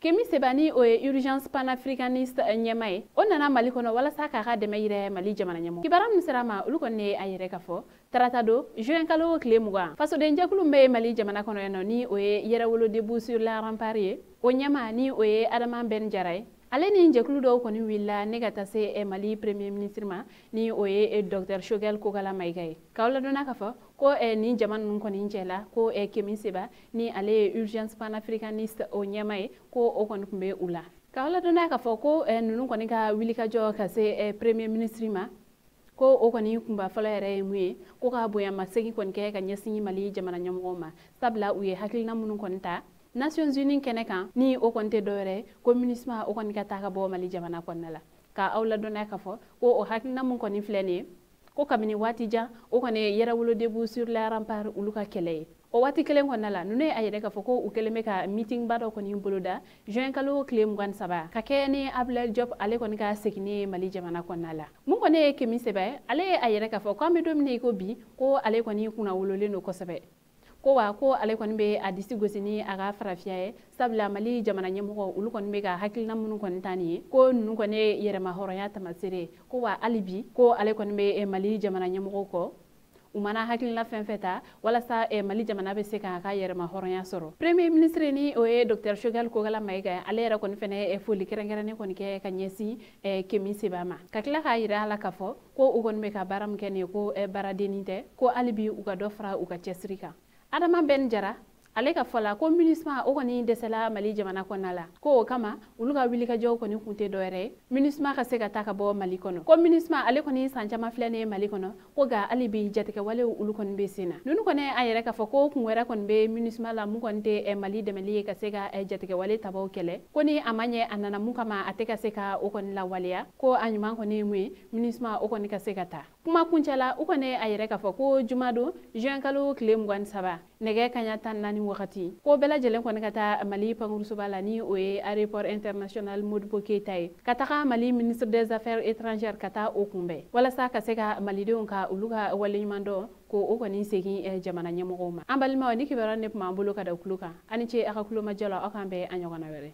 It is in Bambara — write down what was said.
Kemi sebani o urgence panafricaniste nyamay on nana mali kono wala saka ka deme yire mali jamana nyamo kibaram nisrama ulu konne ayire kafo tratado juin kalo klemuga faso de njakulu mbe mali jamana kono eno ni o yere wolo debout sur la rempart o nyama ni o adama ben jaray ale ni njakulu do koni willa negata se mali premier ministre ma ni o dr Choguel Kokala Maïgaye kawla dona kafa ko ni jaman nun koni njela ko Kemi seba ni ale urgence panafricaniste o nyamay ko o kon kumbe ula kawla dona kafa ko nunu koni ka wilika jo ka se premier ministre ma ko o koni kumba fala yere muye ko ka boya masegi kon ke ka nyasi mali jamana nyamoma sabla uye hakilna munun konta Nations Unies keneka ni o konte dore communisme o kon ka taka bo mali jamana konnala ka awla dona ka fo ko o hakilna mun koni flene ko kamini watija o kone yera wolo debout sur la rempart uluka kele o wati kelen konnala nune ayede ka fo ko u keleme ka meeting bado koni boloda juin kalo klem gan saba ka kene Abdoulaye Diop ale koni ka sekine mali jamana konnala mun kone Kemi sebe ale ayede ka fo ko me domine ko bi ko ale koni kuna wolole no ko sebe ko wa ko ale koni be adisi gosini aga farafiaye sabla mali jamana nyamoko ulu koni be ga hakilna mun koni tani ko nu koni yere ma horoya tamasire ko wa alibi ko ale koni be mali jamana nyamoko ko umana hakilna fenfeta wala sa mali jamana be se ka yere ma horoya soro premier ministre ni o dr Choguel Kokala Maïgaye ale yere koni fene foli kerengere koni ke kanyesi Kemi sebama kakla ka yira ala kafo ko u koni be ka baram kene ko baradenite ko alibi u ga dofra u ga chesrika Adama Ben Jara ale ka fola ko MINUSMA o koni desela mali jamana konala ko kama uluga wilika jaw koni kunte doere MINUSMA ka se ka taka bo mali kono ko MINUSMA ale koni sanjama flene mali kono ko ga alibi jatike wale ulu koni be sina nunu kone ayere ka foko kunwera koni be MINUSMA la mu konte mali de mali ka se ga jatike wale tabo kele koni amanye anana mu kama ateka se ka o koni la walia ko anyuma koni mwe MINUSMA o koni ka se ka ta kuma kunchala o kone ayere ka foko jumado juin kalo klem gwan saba nege kanya tan nani wakati ko bela jelen kon kata mali panguru subala ni o aéroport international Modibo Keïta kata mali ministre des affaires étrangères kata o kumbe wala sa ka seka mali de ka uluga wali mando ko o koni segi jamana nyamo ma ambali ma wani kibara ne ma bolo kada kuluka ani ce aka kuluma jalo akambe anyogona were